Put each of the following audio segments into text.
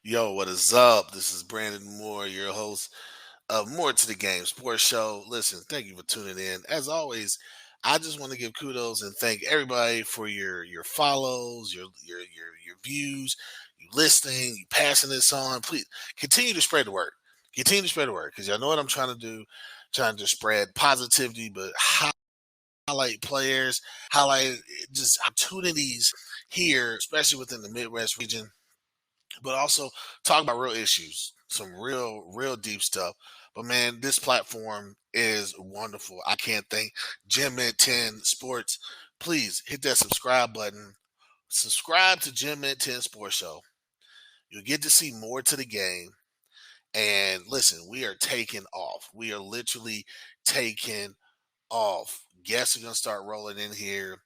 Yo, what is up? This is Brandon Moore, your host of More to the Game Sports Show. Listen, thank you for tuning in. As always, I just want to give kudos and thank everybody for your follows, your views, you listening, you passing this on. Please continue to spread the word. Continue to spread the word because y'all know what I'm trying to do. Trying to spread positivity, but highlight players, highlight just opportunities here, especially within the Midwest region, but also talk about real issues, some real deep stuff. But man, this platform is wonderful. I can't thank Gym at 10 Sports. Please hit that subscribe button. Subscribe to Gym at 10 Sports Show. You'll get to see more to the game. And listen, we are taking off. We are literally taking off. Guests are gonna start rolling in here.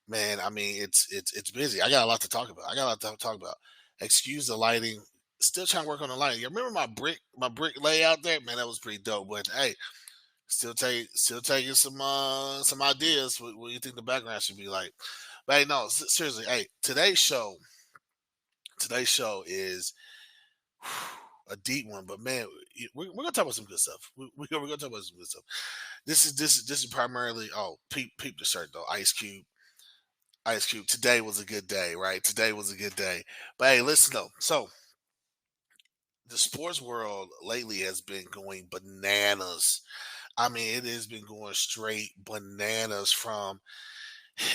Man, I mean, it's busy. I got a lot to talk about. I got a lot to talk about. Excuse the lighting. Still trying to work on the lighting. You remember my brick layout there? Man, that was pretty dope. But hey, still taking some ideas. What you think the background should be like? But hey, no, seriously. Hey, today's show is a deep one. But man, we're gonna talk about some good stuff. We're gonna talk about some good stuff. This is primarily. Oh, peep the shirt though. Ice Cube. Ice Cube. Today was a good day, right? Today was a good day. But hey, listen though. So the sports world lately has been going bananas. I mean, it has been going straight bananas from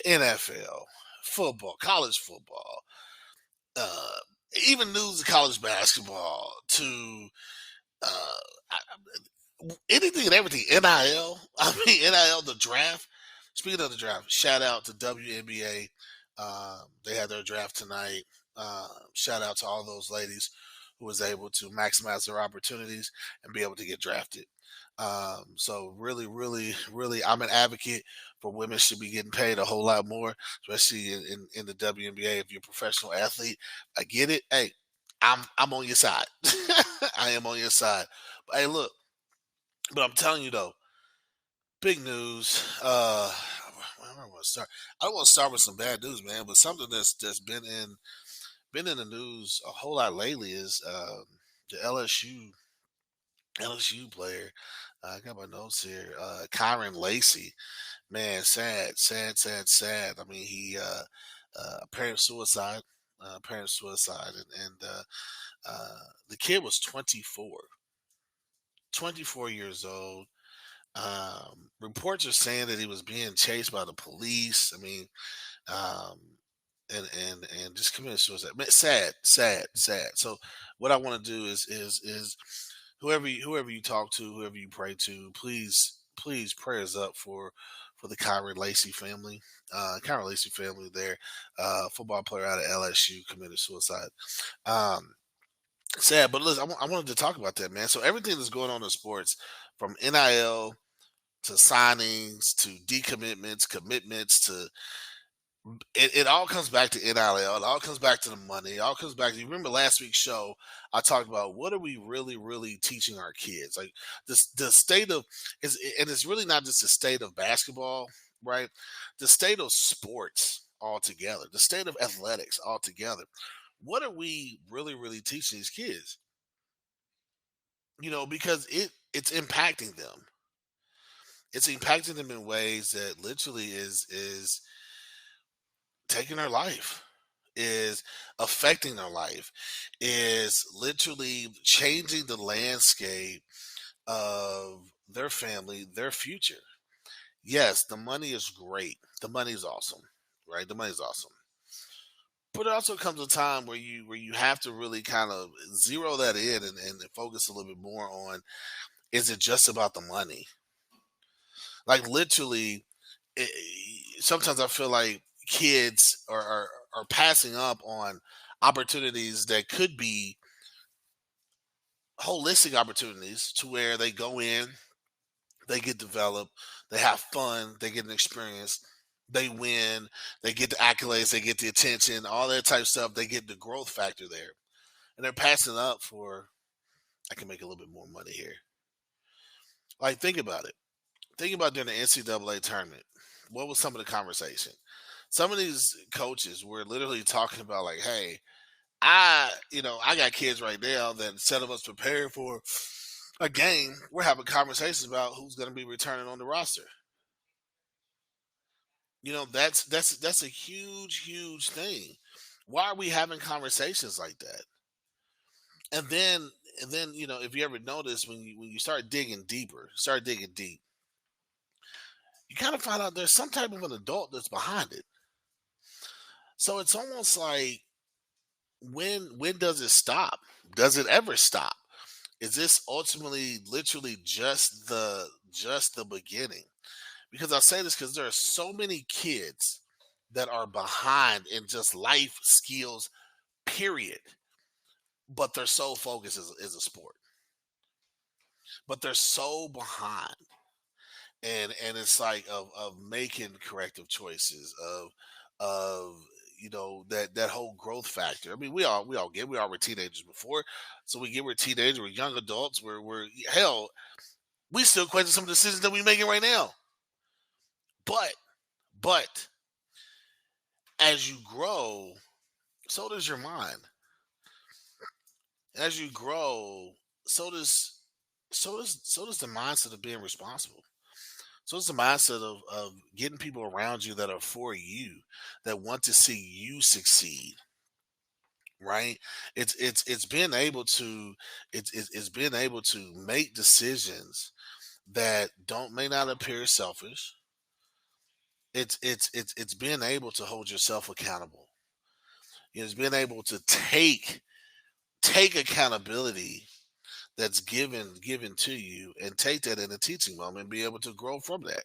NFL, football, college football, uh, even news of college basketball to uh, anything and everything. NIL. I mean, NIL, the draft. Speaking of the draft, shout out to WNBA. They had their draft tonight. Shout out to all those ladies who was able to maximize their opportunities and be able to get drafted. So really, I'm an advocate for women should be getting paid a whole lot more, especially in the WNBA. If you're a professional athlete, I get it. Hey, I'm on your side. I am on your side. But hey, look. But I'm telling you though, big news. Where do I want to start? I don't want to start with some bad news, man. But something that's been in the news a whole lot lately is the LSU player. I got my notes here. Kyron Lacey. Man, sad. I mean, he apparent suicide. Apparent suicide, and the kid was 24. 24 years old. Reports are saying that he was being chased by the police. I mean, um, and just committed suicide. Man, sad. So, what I want to do is whoever you talk to, whoever you pray to, please prayers up for the Kyrie Lacey family. Kyrie Lacey family, there, football player out of LSU committed suicide. Um, Sad, but listen, I wanted to talk about that, man. So everything that's going on in sports, from NIL to signings to decommitments, commitments to it all comes back to NIL. It all comes back to the money. It all comes back. You remember last week's show? I talked about what are we really teaching our kids? Like the state of is, and it's really not just the state of basketball, right? The state of sports altogether, the state of athletics altogether. What are we really teaching these kids? Because it's impacting them. It's impacting them in ways that literally is taking their life, is affecting their life, is literally changing the landscape of their family, their future. Yes, the money is great. The money is awesome, right? The money is awesome. But it also comes a time where you have to really kind of zero that in and focus a little bit more on, is it just about the money? Like literally, sometimes I feel like kids are passing up on opportunities that could be holistic opportunities to where they go in, they get developed, they have fun, they get an experience, they win, they get the accolades, they get the attention, all that type of stuff. They get the growth factor there, and they're passing up for, I can make a little bit more money here. Like think about it. Think about during the NCAA tournament. What was some of the conversation? Some of these coaches were literally talking about like, hey, I got kids right now that instead of us preparing for a game, we're having conversations about who's going to be returning on the roster. That's a huge thing. Why are we having conversations like that? And then if you ever notice when you start digging deeper, start digging deep, you kind of find out there's some type of an adult that's behind it. So it's almost like when does it stop? Does it ever stop? Is this ultimately literally just the beginning? Because I say this because there are so many kids that are behind in just life skills, period. But their sole focus is a sport. But they're so behind. And it's like of making corrective choices, of that whole growth factor. I mean, we all were teenagers before, so we get we're teenagers, we're young adults, we're hell, we still question some of the decisions that we're making right now. But as you grow, so does your mind. As you grow, so does so does the mindset of being responsible. So it's the mindset of getting people around you that are for you, that want to see you succeed, right? It's being able to it's being able to make decisions that don't may not appear selfish. It's being able to hold yourself accountable. It's being able to take accountability that's given to you and take that in a teaching moment and be able to grow from that.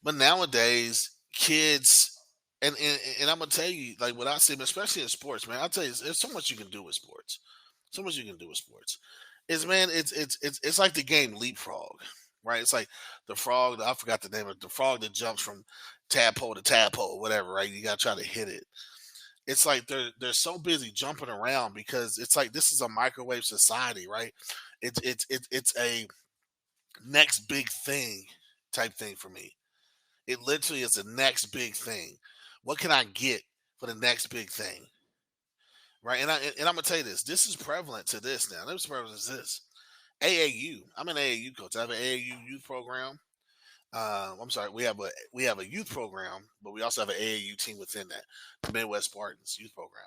But nowadays, kids, and I'm gonna tell you, like what I see, especially in sports, man. I'll tell you, there's so much you can do with sports. So much you can do with sports. Is man, it's like the game leapfrog, right? It's like the frog. I forgot the name of the frog that jumps from tadpole to tadpole, whatever, right? You gotta try to hit it. It's like they're so busy jumping around because it's like this is a microwave society, right? It's a next big thing type thing for me. It literally is the next big thing. What can I get for the next big thing? Right. And I'm gonna tell you this. This is prevalent to this now. This is prevalent to this. AAU. I'm an AAU coach. I have an AAU youth program. I'm sorry. We have a youth program, but we also have an AAU team within that, the Midwest Spartans youth program.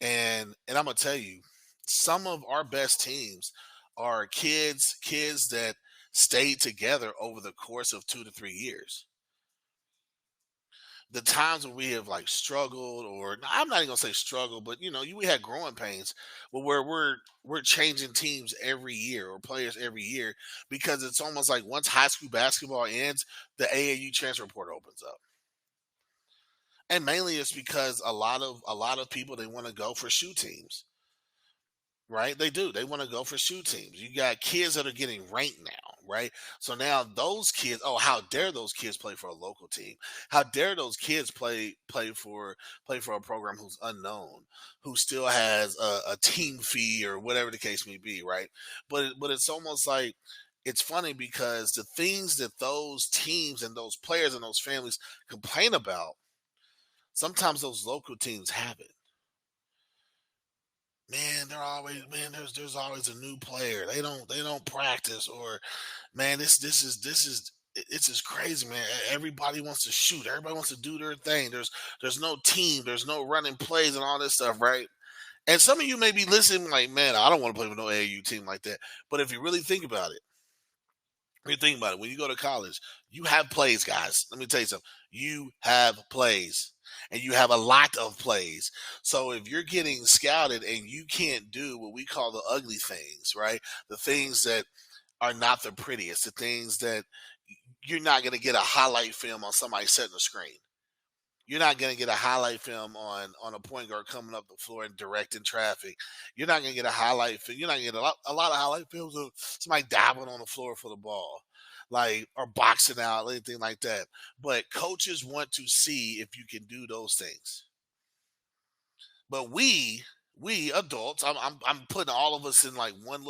And I'm gonna tell you, some of our best teams are kids that stayed together over the course of 2 to 3 years. The times when we have like struggled, or I'm not even gonna say struggle, but we had growing pains, but where we're changing teams every year or players every year because it's almost like once high school basketball ends, the AAU transfer portal opens up. And mainly it's because a lot of people, they want to go for shoe teams. Right? They do. They want to go for shoe teams. You got kids that are getting ranked now, right? So now those kids, oh, how dare those kids play for a local team? How dare those kids play for a program who's unknown, who still has a team fee or whatever the case may be, right? But it's almost like it's funny because the things that those teams and those players and those families complain about, sometimes those local teams have it. Man, they're always man. There's always a new player. They don't practice, or man, it's just crazy, man. Everybody wants to shoot. Everybody wants to do their thing. There's no team. There's no running plays and all this stuff, right? And some of you may be listening, like, man, I don't want to play with no AAU team like that. But if you really think about it, when you go to college, you have plays, guys. Let me tell you something. You have plays, and you have a lot of plays. So if you're getting scouted and you can't do what we call the ugly things, right? The things that are not the prettiest, the things that you're not going to get a highlight film on somebody setting the screen. You're not going to get a highlight film on a point guard coming up the floor and directing traffic. You're not going to get a highlight film. You're not going to get a lot of highlight films of somebody diving on the floor for the ball, like, or boxing out, anything like that. But coaches want to see if you can do those things. But we adults, I'm putting all of us in like one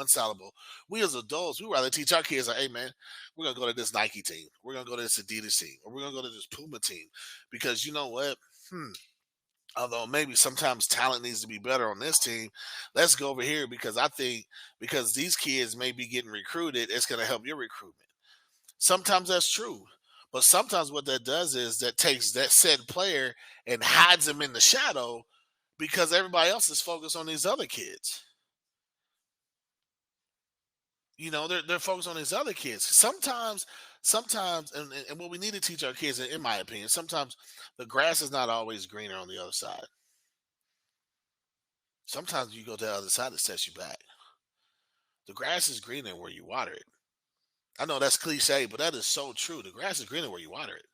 syllable. We as adults, we rather teach our kids like, hey man, we're gonna go to this Nike team, we're gonna go to this Adidas team, or we're gonna go to this Puma team, because you know what? Hmm. Although maybe sometimes talent needs to be better on this team. Let's go over here because I think because these kids may be getting recruited, it's going to help your recruitment. Sometimes that's true. But sometimes what that does is that takes that said player and hides him in the shadow because everybody else is focused on these other kids. They're focused on these other kids. Sometimes, and what we need to teach our kids, in my opinion, sometimes the grass is not always greener on the other side. Sometimes you go to the other side, it sets you back. The grass is greener where you water it. I know that's cliche, but that is so true. The grass is greener where you water it.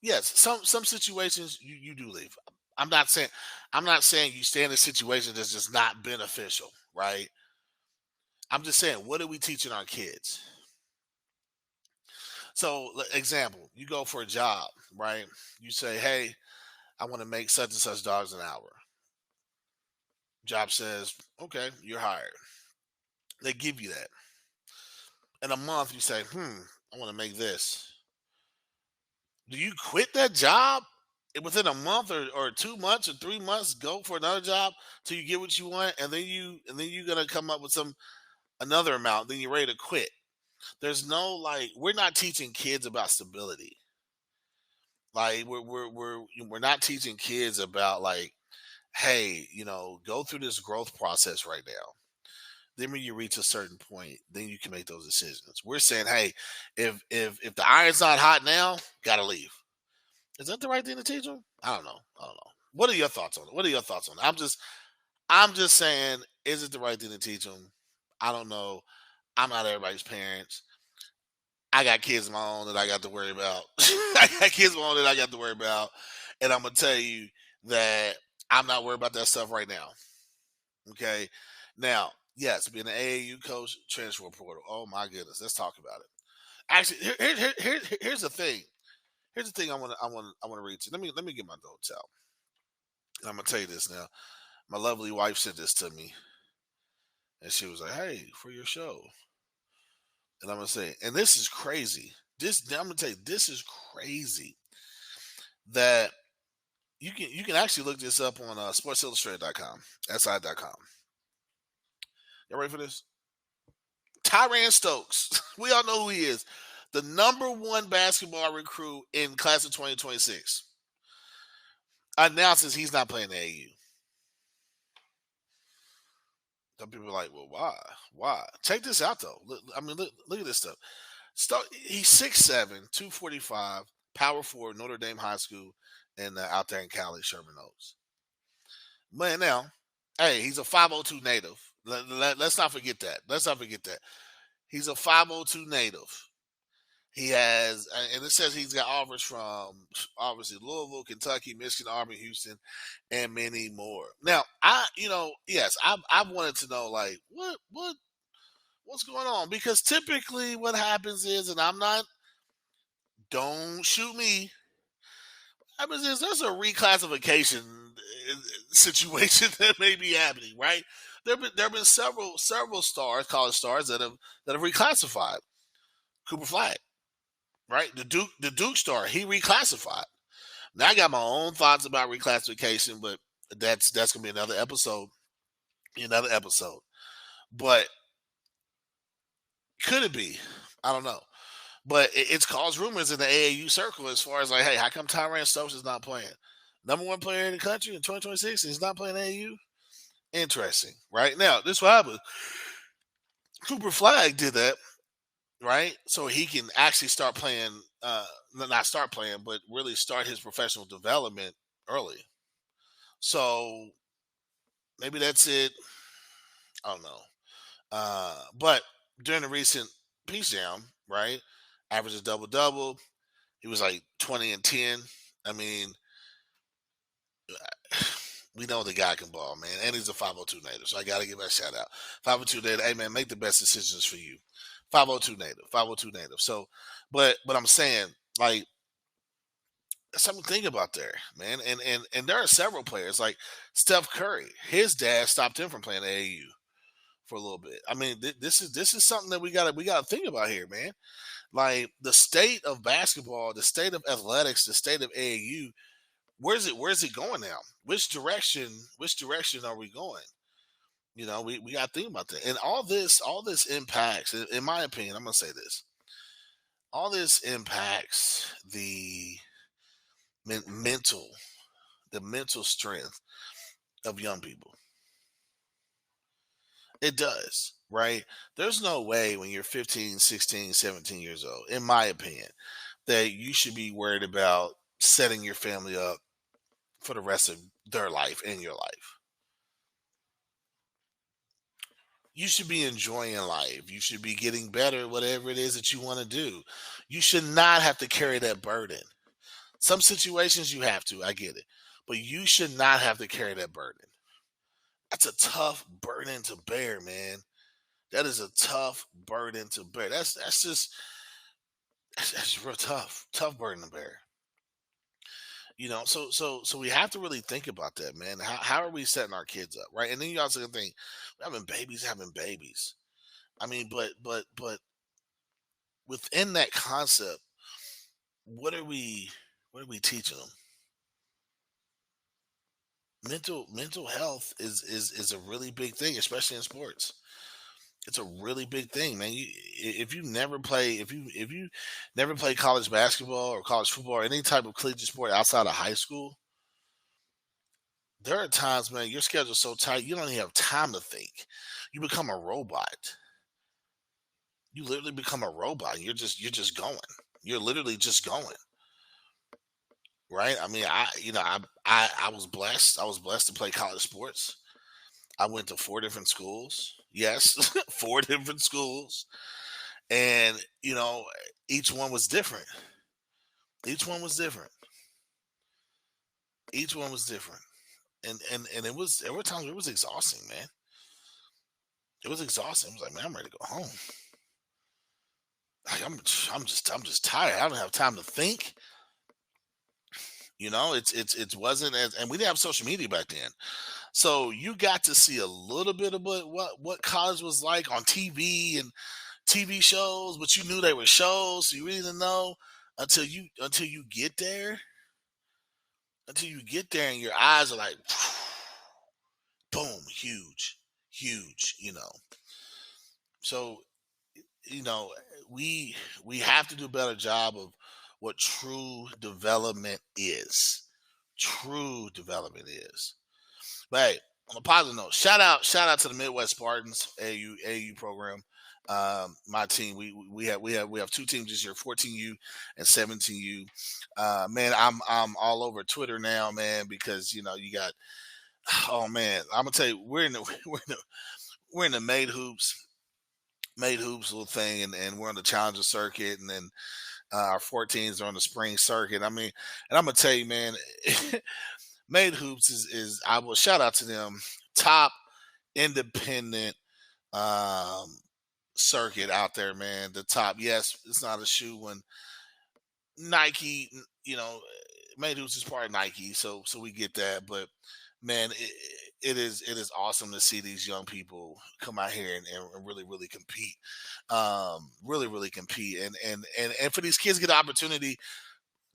Yes, some situations you do leave. I'm not saying I'm not saying you stay in a situation that's just not beneficial, right? I'm just saying, what are we teaching our kids? So, example, you go for a job, right? You say, "Hey, I want to make such and such dollars an hour." Job says, "Okay, you're hired." They give you that. In a month, you say, I want to make this. Do you quit that job and within a month or 2 months or 3 months? Go for another job till you get what you want, and then you're gonna come up with some another amount. Then you're ready to quit. There's no like we're not teaching kids about stability. Like we're not teaching kids about like, hey, go through this growth process right now. Then when you reach a certain point, then you can make those decisions. We're saying, hey, if the iron's not hot now, gotta leave. Is that the right thing to teach them? I don't know. I don't know. What are your thoughts on it? What are your thoughts on it? I'm just saying, is it the right thing to teach them? I don't know. I'm not everybody's parents. I got kids of my own that I got to worry about. I got kids of my own that I got to worry about. And I'm gonna tell you that I'm not worried about that stuff right now. Okay. Now, yes, being an AAU coach, transfer portal. Oh my goodness, let's talk about it. Actually, here's the thing. Here's the thing I want to read to. Let me get my notes out. And I'm gonna tell you this now. My lovely wife sent this to me, and she was like, "Hey, for your show." And I'm gonna say, and this is crazy. I'm gonna tell you, this is crazy that you can actually look this up on sportsillustrated.com, si.com. You ready for this? Tyran Stokes. We all know who he is. The number one basketball recruit in class of 2026 announces he's not playing the AU. Some people are like, well, why? Why? Check this out, though. Look at this stuff. He's 6'7", 245, power forward, Notre Dame High School, and out there in Cali, Sherman Oaks. Man, now, hey, he's a 502 native. Let's not forget that. Let's not forget that. He's a 502 native. He has, and it says he's got offers from obviously Louisville, Kentucky, Michigan, Auburn, Houston, and many more. Now, yes, I wanted to know like what's going on because typically what happens is, and don't shoot me. What happens is there's a reclassification situation that may be happening, right? There have been several stars, college stars that have reclassified. Cooper Flag, right? The Duke star, he reclassified. Now I got my own thoughts about reclassification, but that's gonna be another episode. Another episode. But could it be? I don't know. But it's caused rumors in the AAU circle as far as like, hey, how come Tyran Stokes is not playing? Number one player in the country in 2026, and he's not playing AAU? Interesting. Right? Now, this is what happened. Cooper Flag did that, right? So he can actually start playing, not start playing, but really start his professional development early. So maybe that's it. I don't know. But during the recent Peace Jam, right? Averages double double. He was like 20 and 10. I mean, we know the guy can ball, man, and he's a 502 native. So I got to give that a shout out. 502 native. Hey, man, make the best decisions for you. 502 native. 502 native. So, but I'm saying like something to think about there, man. And there are several players like Steph Curry. His dad stopped him from playing AAU for a little bit. I mean, this is something that we gotta think about here, man. Like the state of basketball, the state of athletics, the state of AAU Where's it going now? Which direction are we going? We got to think about that. And all this impacts, in my opinion, I'm gonna say this. All this impacts men- mental, the mental strength of young people. It does, right? There's no way when you're 15, 16, 17 years old, in my opinion, that you should be worried about setting your family up for the rest of their life and your life. You should be enjoying life. You should be getting better, whatever it is that you want to do. You should not have to carry that burden. Some situations you have to, I get it. But you should not have to carry that burden. That's a tough burden to bear, man. That is a tough burden to bear. That's real tough. Tough burden to bear. So we have to really think about that, man. How are we setting our kids up, right? And then you also can think, having babies. I mean, but within that concept, what are we what are we teaching them? Mental health is a really big thing, especially in sports. It's a really big thing, man. If you never play college basketball or college football or any type of collegiate sport outside of high school, there are times, man, your schedule's so tight you don't even have time to think. You become a robot. You literally become a robot. You're just going. You're literally just going. Right? I mean, I was blessed. I was blessed to play college sports. I went to four different schools. Yes, four different schools. And, each one was different. Each one was different. Each one was different. And there were times it was exhausting, man. It was exhausting. I was like, man, I'm ready to go home. Like, I'm just tired. I don't have time to think. It wasn't as, and we didn't have social media back then. So you got to see a little bit of what college was like on TV and TV shows, but you knew they were shows, so you really didn't know until you get there. Until you get there and your eyes are like boom, huge, huge, So, you know, we have to do a better job of what true development is. True development is. But hey, on a positive note, shout out to the Midwest Spartans AU program. My team, we have two teams this year, 14U and 17U. Man, I'm all over Twitter now, man, because you got, oh man, I'm gonna tell you, we're in the made hoops little thing, and we're on the challenger circuit, and then our 14s are on the spring circuit. I mean, and I'm gonna tell you, man, made hoops is I will shout out to them, top independent um circuit out there, man. The top, yes, it's not a shoe when Nike, made hoops is part of Nike, so we get that, but man, it is awesome to see these young people come out here and really really compete, really really compete, and for these kids to get the opportunity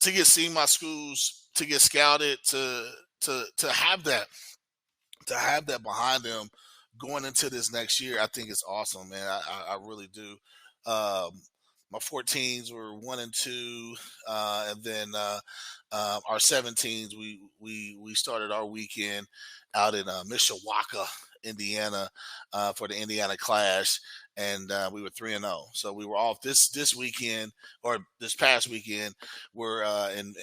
to get seen by schools, to get scouted, to have that behind them going into this next year. I think it's awesome, man. I really do. Um, my 14s were 1 and 2, and then our 17s. We started our weekend out in Mishawaka, Indiana, for the Indiana Clash, and we were 3-0. So we were off this weekend, or this past weekend. We're in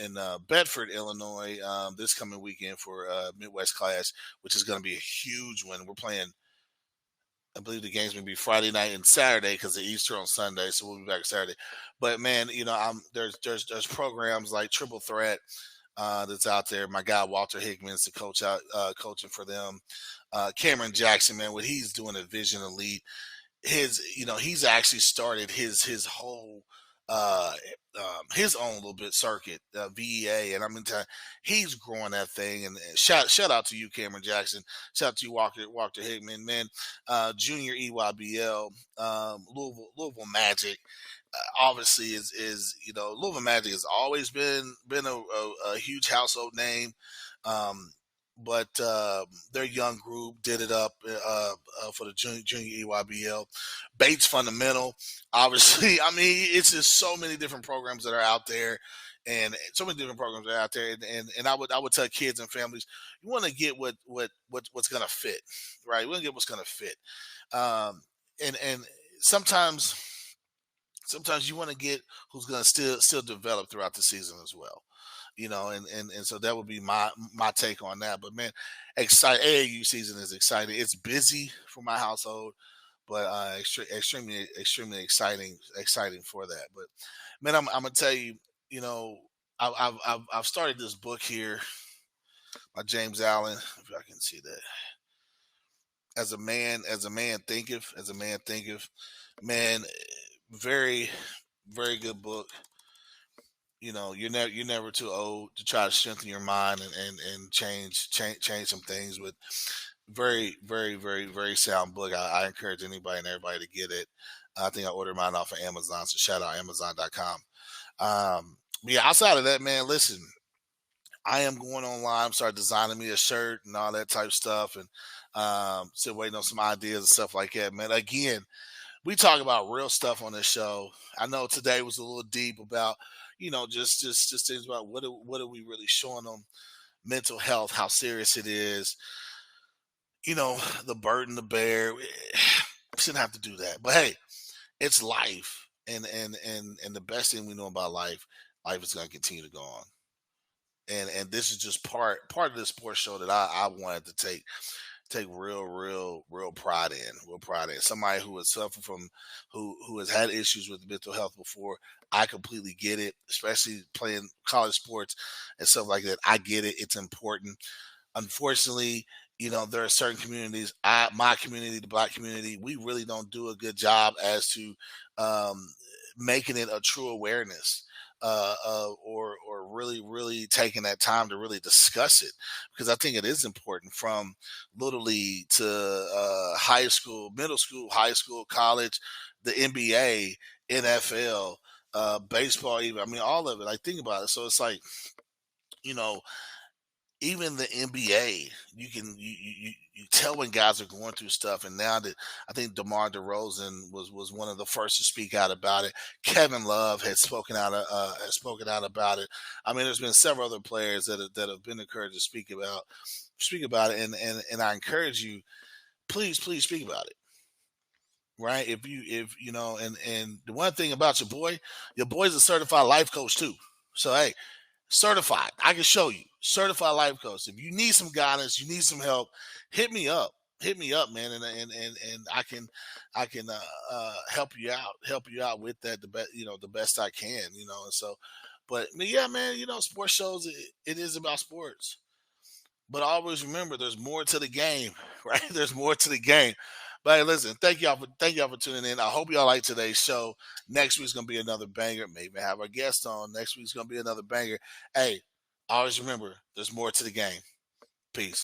Bedford, Illinois, this coming weekend for Midwest Clash, which is going to be a huge one. We're playing. I believe the game's gonna be Friday night and Saturday because of Easter on Sunday, so we'll be back Saturday. But man, there's programs like Triple Threat that's out there. My guy Walter Hickman's the coach out coaching for them. Cameron Jackson, man, what he's doing at Vision Elite, he's actually started his whole his own little bit circuit, VEA, and I'm in time. He's growing that thing, and shout out to you, Cameron Jackson. Shout out to you, Walter Hickman, man. Junior EYBL, Louisville Magic. obviously is Louisville Magic has always been a huge household name. Um, but their young group did it up for the junior EYBL. Bates Fundamental, obviously. I mean, it's just so many different programs that are out there, and so many different programs are out there. And I would tell kids and families, you want to get what's going to fit, right? You want to get what's going to fit. And sometimes sometimes you want to get who's going to still develop throughout the season as well. And so that would be my take on that. But man, AAU season is exciting. It's busy for my household, but extremely exciting for that. But man, I'm gonna tell you, you know, I've started this book here by James Allen. If I can see that, as a man thinketh, man, very very good book. You're never too old to try to strengthen your mind and change some things. With very very very sound book. I encourage anybody and everybody to get it. I think I ordered mine off of Amazon, so shout out Amazon.com. But yeah, outside of that, man, listen, I am going online, start designing me a shirt and all that type stuff, and still waiting on some ideas and stuff like that, man. Again, we talk about real stuff on this show. I know today was a little deep about, just things about what are we really showing them, mental health, how serious it is, the burden to bear. Shouldn't have to do that, but hey, it's life, and the best thing we know about life is going to continue to go on. And this is just part of the sports show that I wanted to take real pride in. Somebody who has suffered from, who has had issues with mental health before. I completely get it, especially playing college sports and stuff like that. I get it. It's important. Unfortunately, there are certain communities, my community, the black community, we really don't do a good job as to um, making it a true awareness, or really taking that time to really discuss it, because I think it is important, from little league to high school, middle school, high school, college, the NBA, NFL, baseball, even. I mean, all of it. I think about it. So it's like, you know, even the NBA, you tell when guys are going through stuff. And now that, I think DeMar DeRozan was one of the first to speak out about it. Kevin Love has spoken out about it. I mean, there's been several other players that have been encouraged to speak about it. And I encourage you, please speak about it. Right? And the one thing about your boy's a certified life coach too. So hey, certified. I can show you. Certified life coach. If you need some guidance, you need some help, hit me up. Hit me up, man, and I can help you out with that the best I can, and so, but yeah, man, sports shows, it is about sports. But always remember, there's more to the game, right? There's more to the game. But hey, listen, thank y'all for tuning in. I hope y'all like today's show. Next week's gonna be another banger. Maybe have our guest on. Next week's gonna be another banger. Hey, always remember, there's more to the game. Peace.